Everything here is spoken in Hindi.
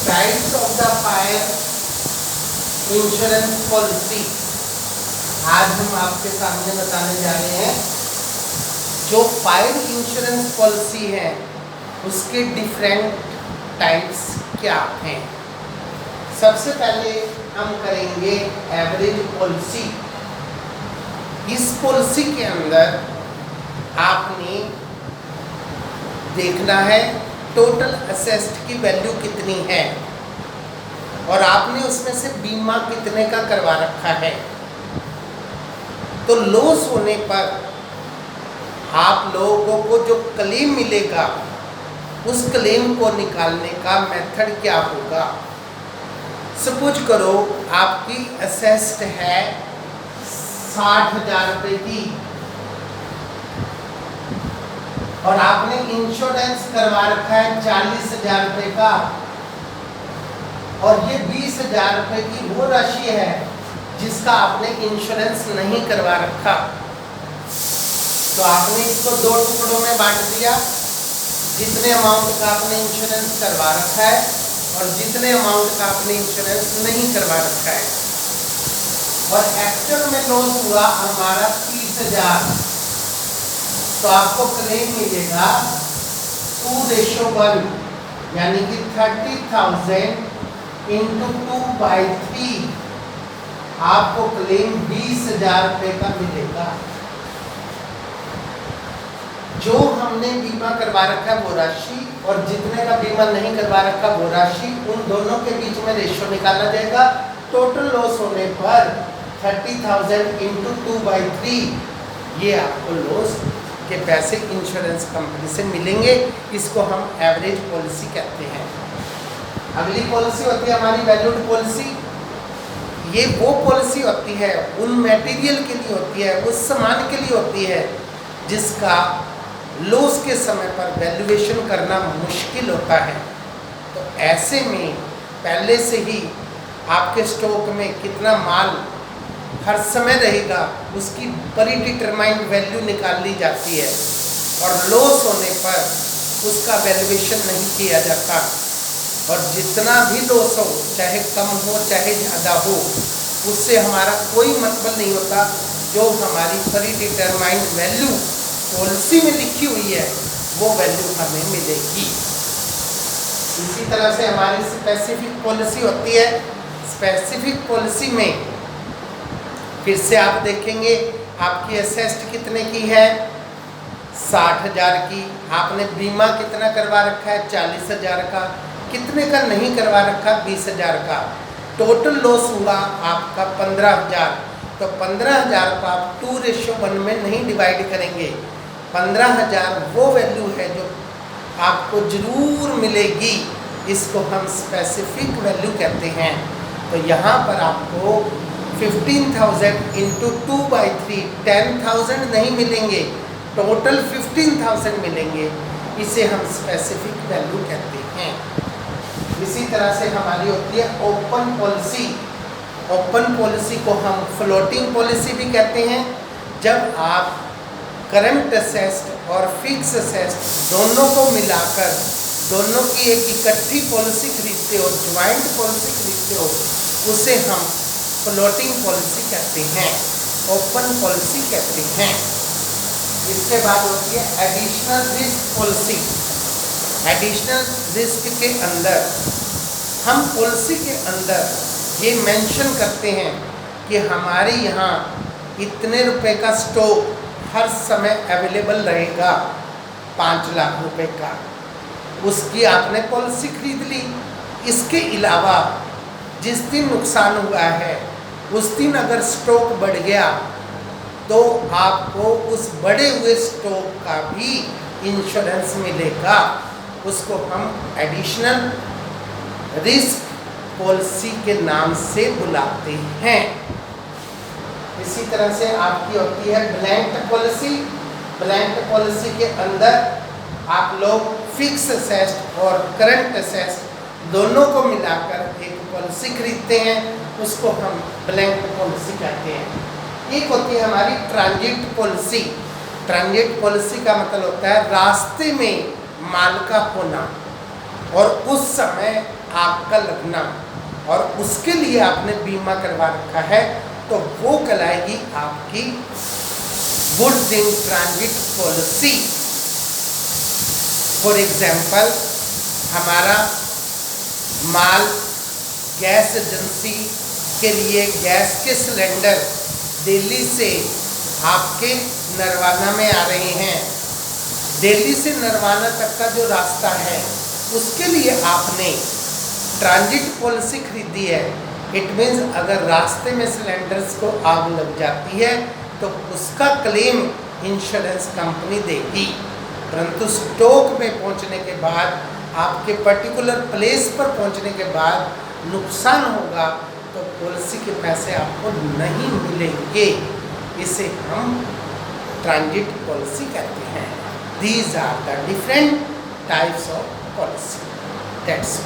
Types of the fire insurance policy आज हम आपके सामने बताने जा रहे हैं। जो फायर इंश्योरेंस पॉलिसी है उसके डिफरेंट टाइप्स क्या हैं। सबसे पहले हम करेंगे एवरेज पॉलिसी। इस पॉलिसी के अंदर आपने देखना है टोटल असेस्ड की वैल्यू कितनी है और आपने उसमें से बीमा कितने का करवा रखा है। तो लॉस होने पर आप लोगों को जो क्लेम मिलेगा उस क्लेम को निकालने का मेथड क्या होगा। सपोज करो आपकी असेस्ड है 60,000 रुपये की और आपने इंश्योरेंस करवा रखा है 40,000 रुपये का और ये 20,000 रुपये की वो राशि है जिसका आपने इंश्योरेंस नहीं करवा रखा। तो आपने इसको दो टुकड़ों में बांट दिया, जितने अमाउंट का आपने इंश्योरेंस करवा रखा है और जितने अमाउंट का आपने इंश्योरेंस नहीं करवा रखा है। और एक्चुअल में लॉस हुआ हमारा 30,000, तो आपको क्लेम मिलेगा 2:1, यानी कि 30,000 इंटू 2/3 आपको क्लेम 20,000 रुपये का मिलेगा। जो हमने बीमा करवा रखा है वो राशि और जितने का बीमा नहीं करवा रखा वो राशि, उन दोनों के बीच में रेशियो निकाला जाएगा। टोटल लॉस होने पर 30,000 इंटू 2/3 ये आपको लॉस के पैसे इंश्योरेंस कंपनी से मिलेंगे। इसको हम एवरेज पॉलिसी कहते हैं। अगली पॉलिसी होती है हमारी वैल्यूड पॉलिसी। ये वो पॉलिसी होती है, उन मटेरियल के लिए होती है, उस सामान के लिए होती है जिसका लॉस के समय पर वैल्यूएशन करना मुश्किल होता है। तो ऐसे में पहले से ही आपके स्टॉक में कितना माल हर समय रहेगा उसकी प्री डिटरमाइंड वैल्यू निकाल ली जाती है और लॉस होने पर उसका वैल्यूएशन नहीं किया जाता। और जितना भी लॉस हो, चाहे कम हो चाहे ज़्यादा हो, उससे हमारा कोई मतलब नहीं होता। जो हमारी प्री डिटरमाइंड वैल्यू पॉलिसी में लिखी हुई है वो वैल्यू हमें मिलेगी। इसी तरह से हमारी स्पेसिफिक पॉलिसी होती है। स्पेसिफिक पॉलिसी में फिर से आप देखेंगे आपकी असेस्ड कितने की है 60,000 की, आपने बीमा कितना करवा रखा है 40,000 का, कितने का नहीं करवा रखा 20,000 का। टोटल लॉस हुआ आपका 15,000। तो 15,000 को आप 2:1 में नहीं डिवाइड करेंगे। 15,000 वो वैल्यू है जो आपको जरूर मिलेगी, इसको हम स्पेसिफिक वैल्यू कहते हैं। तो यहाँ पर आपको 15,000 इंटू 2/3 10,000 नहीं मिलेंगे, टोटल 15,000 मिलेंगे। इसे हम स्पेसिफिक वैल्यू कहते हैं। इसी तरह से हमारी होती है ओपन पॉलिसी। ओपन पॉलिसी को हम फ्लोटिंग पॉलिसी भी कहते हैं। जब आप करंट असेस्ड और फिक्स असेस्ड दोनों को मिलाकर दोनों की एक इकट्ठी पॉलिसी खरीदते हो, ज्वाइंट पॉलिसी खरीदते हो, उसे हम फ्लोटिंग पॉलिसी कहते हैं, ओपन पॉलिसी कहते हैं। इसके बाद होती है additional risk policy. Additional risk के अंदर हम पॉलिसी के अंदर ये मेंशन करते हैं कि हमारे यहाँ इतने रुपए का स्टॉक हर समय अवेलेबल रहेगा 5 लाख रुपए का, उसकी आपने पॉलिसी खरीद ली। इसके अलावा जिस दिन नुकसान हुआ है उस दिन अगर स्टॉक बढ़ गया तो आपको उस बढ़े हुए स्टॉक का भी इंश्योरेंस मिलेगा। उसको हम एडिशनल रिस्क पॉलिसी के नाम से बुलाते हैं। इसी तरह से आपकी होती है ब्लैंक पॉलिसी। ब्लैंक पॉलिसी के अंदर आप लोग फिक्स असेस्ड और करंट असेस्ड दोनों को मिलाकर एक पॉलिसी खरीदते हैं, उसको हम ब्लैंक पॉलिसी कहते हैं। एक होती है हमारी ट्रांजिट पॉलिसी। ट्रांजिट पॉलिसी का मतलब होता है रास्ते में माल का होना और उस समय आग का लगना और उसके लिए आपने बीमा करवा रखा है, तो वो कहलाएगी आपकी goods in transit policy. For example, हमारा माल गैस एजेंसी के लिए गैस के सिलेंडर दिल्ली से आपके नरवाना में आ रहे हैं। दिल्ली से नरवाना तक का जो रास्ता है उसके लिए आपने ट्रांजिट पॉलिसी खरीदी है। इट मीन्स अगर रास्ते में सिलेंडर्स को आग लग जाती है तो उसका क्लेम इंश्योरेंस कंपनी देगी, परंतु स्टॉक में पहुंचने के बाद, आपके पर्टिकुलर प्लेस पर पहुंचने के बाद नुकसान होगा तो पॉलिसी के पैसे आपको नहीं मिलेंगे। इसे हम ट्रांजिट पॉलिसी कहते हैं। These are the different types of policy. That's